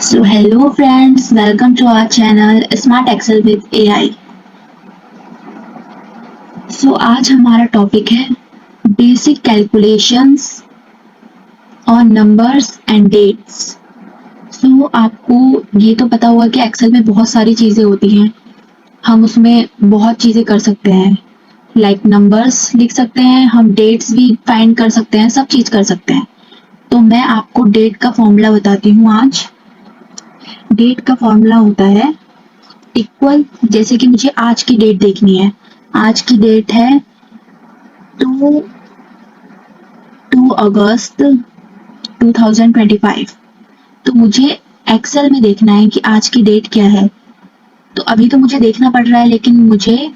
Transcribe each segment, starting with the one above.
So hello friends, welcome to our channel Smart Excel with AI। So आज हमारा topic है basic calculations और numbers and dates. सो आपको ये तो पता होगा कि एक्सेल में बहुत सारी चीज़ें होती हैं, हम उसमें बहुत चीज़ें कर सकते हैं, लाइक नंबर्स लिख सकते हैं, हम डेट्स भी फाइंड कर सकते हैं, सब चीज़ कर सकते हैं। तो मैं आपको डेट का फॉर्मूला बताती हूँ आज। डेट का फॉर्मूला होता है इक्वल, जैसे कि मुझे आज की डेट देखनी है, आज की डेट है 2 अगस्त 2025। तो मुझे एक्सेल में देखना है कि आज की डेट क्या है। तो अभी तो मुझे देखना पड़ रहा है, लेकिन मुझे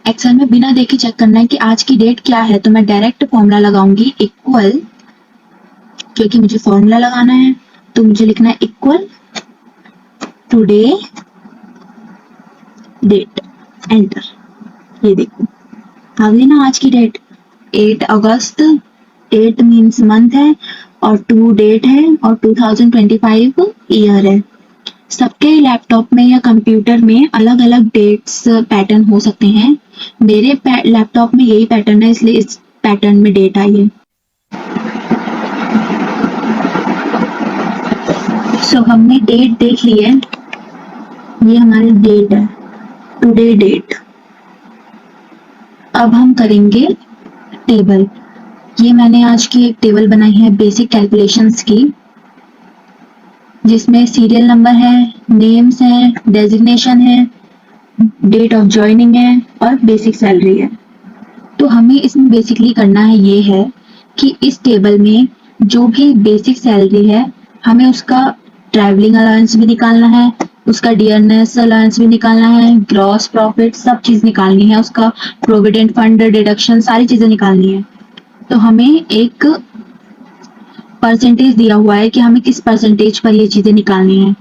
एक्सेल में बिना देखे चेक करना है कि आज की डेट क्या है। तो मैं डायरेक्ट फॉर्मूला लगाऊंगी इक्वल, क्योंकि मुझे फॉर्मूला लगाना है। तो मुझे लिखना है इक्वल टुडे डेट, एंटर। ये देखो आ गई ना आज की डेट, 8 अगस्त। 8 मीन्स मंथ है और 2 डेट है और 2025 ईयर है। सबके लैपटॉप में या कंप्यूटर में अलग अलग डेट्स पैटर्न हो सकते हैं। मेरे लैपटॉप में यही पैटर्न है, इसलिए इस पैटर्न में डेट आई है। सो हमने डेट देख ली है, ये हमारी डेट है, टुडे डेट। अब हम करेंगे टेबल। ये मैंने आज की एक टेबल बनाई है बेसिक कैलकुलेशंस की, जिसमें सीरियल नंबर है, नेम्स है, डेजिग्नेशन है, डेट ऑफ ज्वाइनिंग है और बेसिक सैलरी है। तो हमें इसमें बेसिकली करना है ये है कि इस टेबल में जो भी बेसिक सैलरी है, हमें उसका ट्रैवलिंग अलाउंस भी निकालना है, उसका डियरनेस अलाउंस भी निकालना है, ग्रॉस प्रॉफिट सब चीज निकालनी है, उसका प्रोविडेंट फंड डिडक्शन सारी चीजें निकालनी है। तो हमें एक परसेंटेज दिया हुआ है कि हमें किस परसेंटेज पर ये चीजें निकालनी है।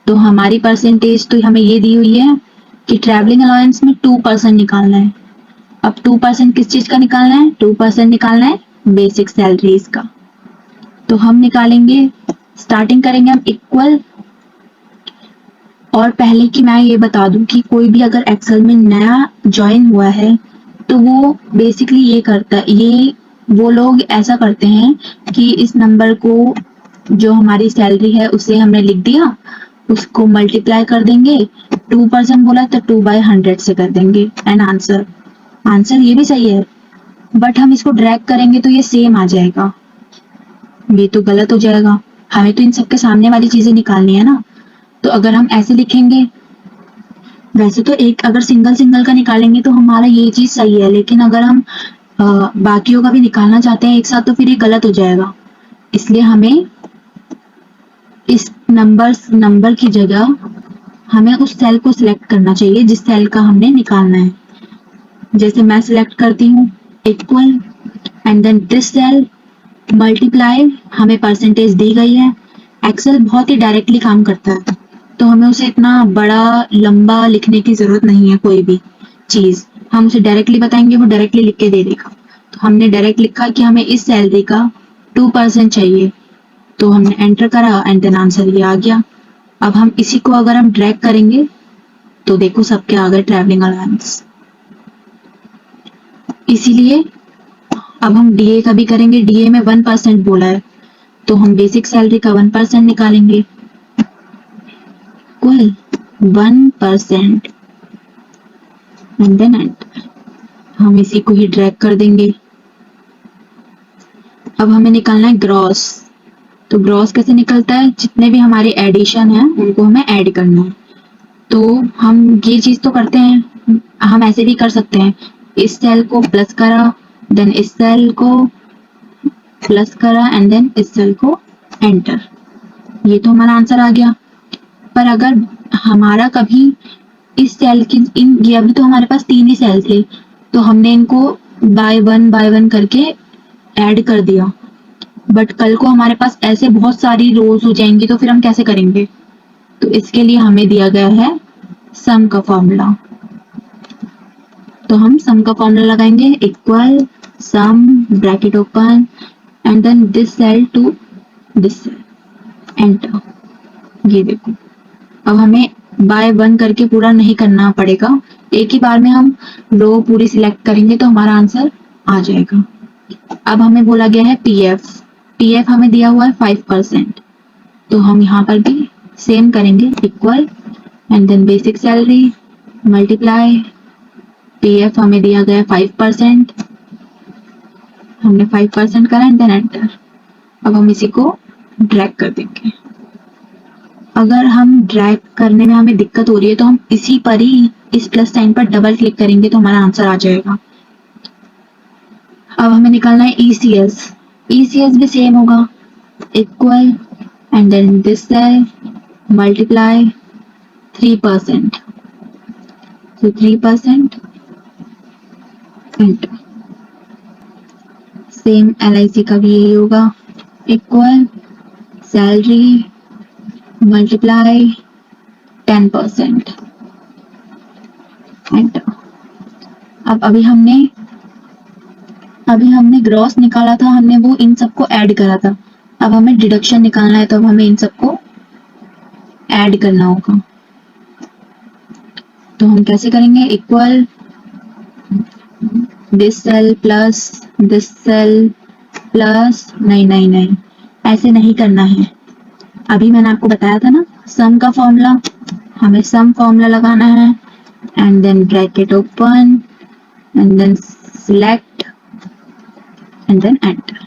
तो हमारी परसेंटेज तो हमें ये दी हुई है कि ट्रैवलिंग अलाउंस में 2% निकालना है। अब 2% किस चीज का निकालना है? 2% निकालना है बेसिक सैलरीज का। तो हम निकालेंगे, स्टार्टिंग करेंगे हम इक्वल। और पहले कि मैं ये बता दूं कि कोई भी अगर एक्सेल में नया ज्वाइन हुआ है तो वो बेसिकली ये करता है, ये वो लोग ऐसा करते हैं कि इस नंबर को, जो हमारी सैलरी है उसे हमने लिख दिया, उसको मल्टीप्लाई कर देंगे, 2% बोला तो 2/100 से कर देंगे एंड आंसर ये भी सही है, बट हम इसको ड्रैग करेंगे तो ये सेम आ जाएगा, ये तो गलत हो जाएगा। हमें तो इन सबके सामने वाली चीजें निकालनी है ना। तो अगर हम ऐसे लिखेंगे, वैसे तो एक अगर सिंगल सिंगल का निकालेंगे तो हमारा ये चीज सही है, लेकिन अगर हम बाकियों का भी निकालना चाहते हैं एक साथ तो फिर ये गलत हो जाएगा। इसलिए हमें इस नंबर की जगह हमें उस सेल को सिलेक्ट करना चाहिए जिस सेल का हमने निकालना है। जैसे मैं सिलेक्ट करती हूँ equal and then this cell multiply, हमें परसेंटेज दी गई है। एक्सेल बहुत ही डायरेक्टली काम करता है, तो हमें उसे इतना बड़ा लंबा लिखने की जरूरत नहीं है। कोई भी चीज हम उसे डायरेक्टली बताएंगे, वो डायरेक्टली लिख के दे देगा। तो हमने डायरेक्ट लिखा कि हमें इस सैलरी का 2% चाहिए, तो हमने एंटर करा एंड देन आंसर ये आ गया। अब हम इसी को अगर हम ड्रैग करेंगे तो देखो सबके आ गए ट्रैवलिंग अलाउंस। इसीलिए अब हम डीए का भी करेंगे। डीए में 1% बोला है, तो हम बेसिक सैलरी का 1% निकालेंगे, कुल 1% एंड देन एंटर। हम इसी को ही ड्रैग कर देंगे। अब हमें निकालना है ग्रॉस। तो ग्रॉस कैसे निकलता है? जितने भी हमारे एडिशन है उनको हमें ऐड करना है। तो हम ये चीज तो करते हैं, हम ऐसे भी कर सकते हैं, इस सेल को प्लस करा, देन इस सेल को प्लस करा एंड देन इस सेल को एंटर। ये तो हमारा आंसर आ गया। पर अगर हमारा कभी इस सेल की ये अभी तो हमारे पास 3 ही सेल थे, तो हमने इनको बाय वन करके ऐड कर दिया, बट कल को हमारे पास ऐसे बहुत सारी रोज हो जाएंगी तो फिर हम कैसे करेंगे? तो इसके लिए हमें दिया गया है सम का फॉर्मूला। तो हम सम का फॉर्मूला लगाएंगे equal sum bracket open and then this cell to this cell, enter. ये देखो, अब हमें बाय वन करके पूरा नहीं करना पड़ेगा, एक ही बार में हम रो पूरी सिलेक्ट करेंगे तो हमारा आंसर आ जाएगा। अब हमें बोला गया है पीएफ, पीएफ हमें दिया हुआ है 5%, तो हम यहाँ पर भी सेम करेंगे, equal and then basic salary multiply, PF हमें दिया गया है 5%, हमने 5% करा एंड देन एंटर। अब हम इसी को ड्रैग कर देंगे। अगर हम ड्रैग करने में हमें दिक्कत हो रही है तो हम इसी पर ही इस प्लस साइन पर डबल क्लिक करेंगे तो हमारा आंसर आ जाएगा। अब हमें निकालना है ईसीएस, ईसीएस भी सेम होगा, equal and then this cell multiply 3%, so 3% enter. Same LIC का भी यही होगा, इक्वल सैलरी मल्टीप्लाई 10% एंटर। अब अभी हमने ग्रॉस निकाला था, हमने वो इन सबको ऐड करा था, अब हमें डिडक्शन निकालना है तो अब हमें इन सबको ऐड करना होगा। तो हम कैसे करेंगे, equal this cell plus this cell plus नहीं, ऐसे नहीं करना है। अभी मैंने आपको बताया था ना सम का फॉर्मूला, हमें सम फॉर्मूला लगाना है and then bracket open and then select and then enter.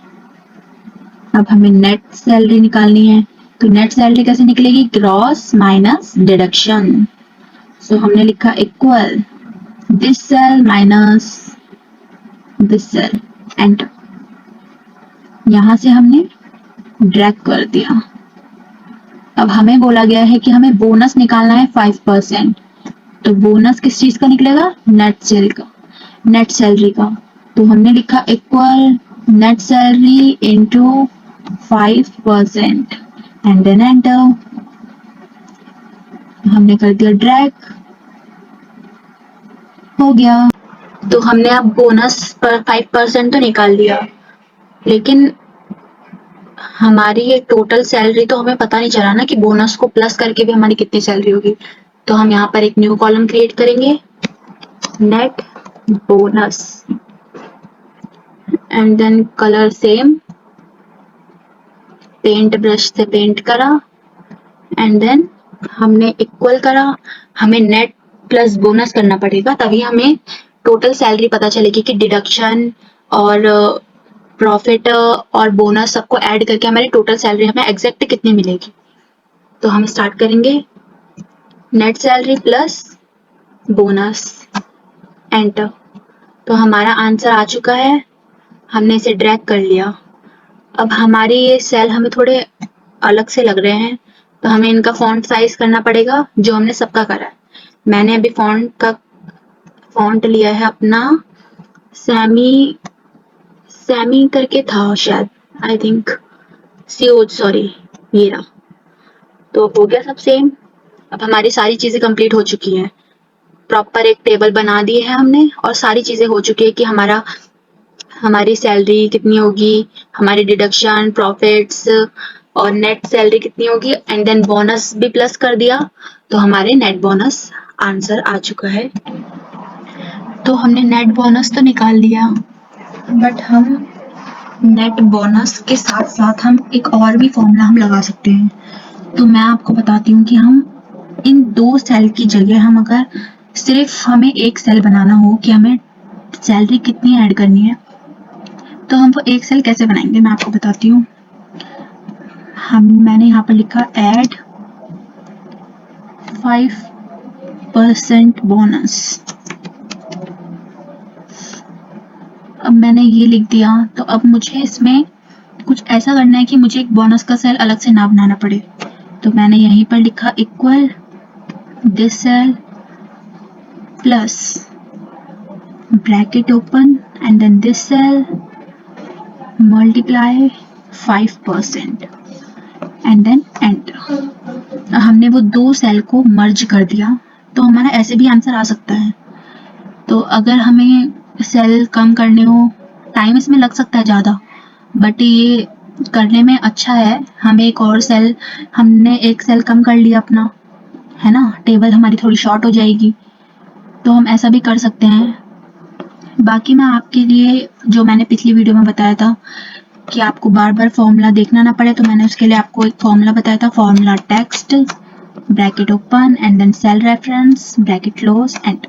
अब हमें नेट सैलरी निकालनी है, तो नेट सैलरी कैसे निकलेगी, ग्रॉस माइनस डिडक्शन। सो हमने लिखा equal this cell minus this cell enter. यहां से हमने ड्रैग कर दिया। अब हमें बोला गया है कि हमें बोनस निकालना है 5%, तो बोनस किस चीज का निकलेगा, नेट सेल का, नेट सैलरी का। तो हमने लिखा equal net salary into 5% and then enter. हमने कर दिया ड्रैग, हो गया। तो हमने अब बोनस पर 5% तो निकाल लिया, लेकिन हमारी ये टोटल सैलरी तो हमें पता नहीं चला ना कि बोनस को प्लस करके भी हमारी कितनी सैलरी होगी। तो हम यहाँ पर एक न्यू कॉलम क्रिएट करेंगे, net bonus and then colour same, paint brush से पेंट करा एंड देन हमने इक्वल करा। हमें नेट प्लस बोनस करना पड़ेगा, तभी हमें टोटल सैलरी पता चलेगी कि डिडक्शन और प्रॉफिट और बोनस सबको ऐड करके हमारी टोटल सैलरी हमें एग्जैक्ट कितनी मिलेगी। तो हम स्टार्ट करेंगे net salary plus bonus enter. तो हमारा आंसर आ चुका है, हमने इसे ड्रैग कर लिया। अब हमारे ये सेल हमें थोड़े अलग से लग रहे हैं, तो हमें इनका फॉन्ट साइज करना पड़ेगा जो हमने सबका करा है। मैंने अभी फॉन्ट लिया है अपना सैमी करके था शायद, आई थिंक सॉरी, ये रहा। तो हो गया सब सेम। अब हमारी सारी चीजें कंप्लीट हो चुकी हैं, प्रॉपर एक टेबल बना दी है हमने और सारी चीजें हो चुकी है कि हमारी सैलरी कितनी होगी, हमारी डिडक्शन प्रॉफिट्स और नेट सैलरी कितनी होगी एंड देन बोनस भी प्लस कर दिया, तो हमारे नेट बोनस आंसर आ चुका है। तो हमने नेट बोनस तो निकाल लिया, बट हम नेट बोनस के साथ साथ हम एक और भी फॉर्मूला हम लगा सकते हैं। तो मैं आपको बताती हूँ कि हम इन दो सेल की जगह हम अगर सिर्फ हमें एक सेल बनाना हो कि हमें सैलरी कितनी ऐड करनी है, तो हम वो एक सेल कैसे बनाएंगे मैं आपको बताती हूँ। मैंने यहाँ पर लिखा ऐड 5% बोनस। अब मैंने ये लिख दिया, तो अब मुझे इसमें कुछ ऐसा करना है कि मुझे एक बोनस का सेल अलग से ना बनाना पड़े। तो मैंने यहीं पर लिखा equal this cell plus bracket open and then this cell multiply 5% and then enter. हमने वो दो सेल को मर्ज कर दिया, तो हमारा ऐसे भी आंसर आ सकता है। तो अगर हमें सेल कम करने हो, टाइम इसमें लग सकता है ज़्यादा, बट ये करने में अच्छा है। हम एक और सेल, हमने एक सेल कम कर लिया अपना, है ना, टेबल हमारी थोड़ी शॉर्ट हो जाएगी, तो हम ऐसा भी कर सकते हैं। बाकी मैं आपके लिए जो मैंने पिछली वीडियो में बताया था कि आपको बार बार फॉर्मूला देखना ना पड़े, तो मैंने उसके लिए आपको एक फॉर्मूला बताया था, formula text bracket open and then cell reference bracket close and.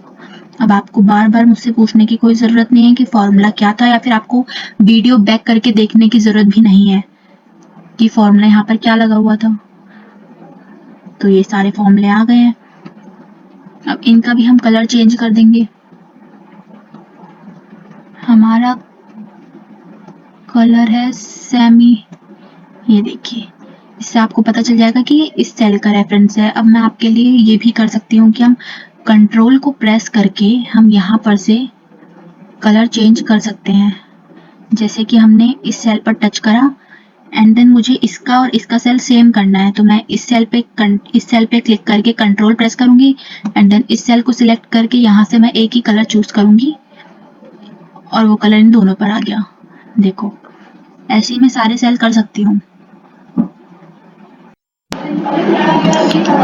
अब आपको बार बार मुझसे पूछने की कोई ज़रूरत नहीं है कि फॉर्मूला क्या था, या फिर आपको वीडियो बैक करके देखने की ज़रूरत भी नहीं है कि फॉर्मूला यहाँ पर क्या लगा हुआ था। तो ये सारे फॉर्मूले आ गए हैं। अब इनका भी हम कलर चेंज कर देंगे। हमारा कलर है सेमी, ये देखिए, इससे आपको पता चल जाएगा कि ये इस सेल का रेफरेंस है। अब मैं आपके लिए ये भी कर सकती हूँ कि हम कंट्रोल को प्रेस करके हम यहाँ पर से कलर चेंज कर सकते हैं। जैसे कि हमने इस सेल पर टच करा एंड देन मुझे इसका और इसका सेल सेम करना है, तो मैं इस सेल पे क्लिक करके कंट्रोल प्रेस करूंगी एंड देन इस सेल को सिलेक्ट करके यहाँ से मैं एक ही कलर चूज करूंगी और वो कलर इन दोनों पर आ गया। देखो, ऐसे ही मैं सारे सेल कर सकती हूँ।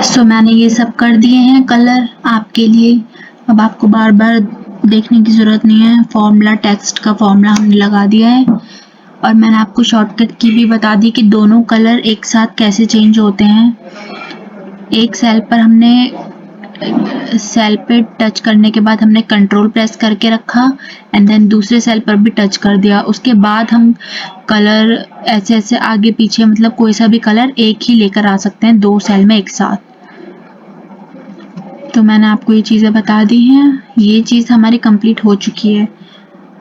सो मैंने ये सब कर दिए हैं कलर आपके लिए। अब आपको बार बार देखने की ज़रूरत नहीं है, फॉर्मूला टेक्स्ट का फॉर्मूला हमने लगा दिया है और मैंने आपको शॉर्टकट की भी बता दी कि दोनों कलर एक साथ कैसे चेंज होते हैं। एक सेल पर हमने सेल पे टच करने के बाद हमने कंट्रोल प्रेस करके रखा एंड देन दूसरे सेल पर भी टच कर दिया, उसके बाद हम कलर ऐसे ऐसे आगे पीछे, मतलब कोई सा भी कलर एक ही लेकर आ सकते हैं दो सेल में एक साथ। तो मैंने आपको ये चीज़ें बता दी हैं, ये चीज़ हमारी कंप्लीट हो चुकी है।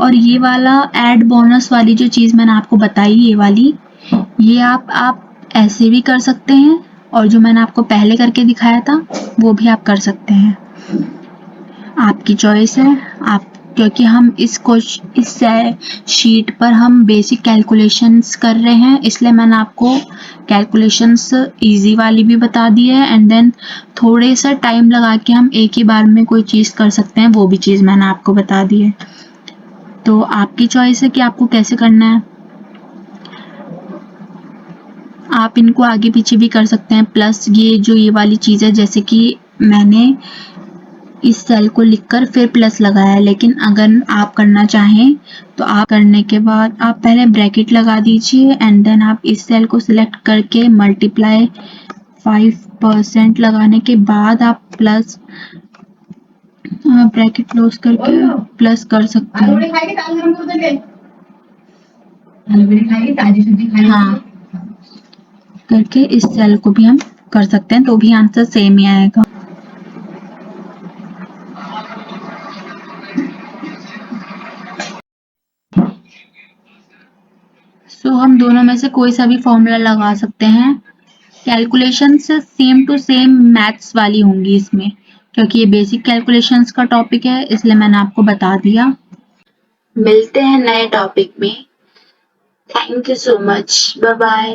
और ये वाला ऐड बोनस वाली जो चीज़ मैंने आपको बताई, ये वाली, ये आप ऐसे भी कर सकते हैं और जो मैंने आपको पहले करके दिखाया था वो भी आप कर सकते हैं, आपकी चॉइस है। आप, क्योंकि हम इस शीट पर हम बेसिक कैलकुलेशंस कर रहे हैं, इसलिए मैंने आपको कैलकुलेशंस इजी वाली भी बता दी है एंड देन थोड़े सा टाइम लगा के हम एक ही बार में कोई चीज़ कर सकते हैं, वो भी चीज़ मैंने आपको बता दी है। तो आपकी चॉइस है कि आपको कैसे करना है। आप इनको आगे पीछे भी कर सकते हैं, प्लस ये वाली चीज़ है, जैसे कि मैंने इस सेल को लिखकर फिर प्लस लगाया है, लेकिन अगर आप करना चाहें तो आप करने के बाद आप पहले ब्रैकेट लगा दीजिए एंड देन आप इस सेल को सिलेक्ट करके मल्टीप्लाई 5% लगाने के बाद आप प्लस ब्रैकेट क्लोज करके प्लस कर सकते हैं। हाँ, करके इस सेल को भी हम कर सकते हैं, तो भी आंसर सेम ही आएगा। सो हम दोनों में से कोई सा भी फॉर्मूला लगा सकते हैं। Calculations same to same maths वाली होंगी इसमें, क्योंकि ये बेसिक कैलकुलेशंस का टॉपिक है, इसलिए मैंने आपको बता दिया। मिलते हैं नए टॉपिक में। Thank you so much, bye bye.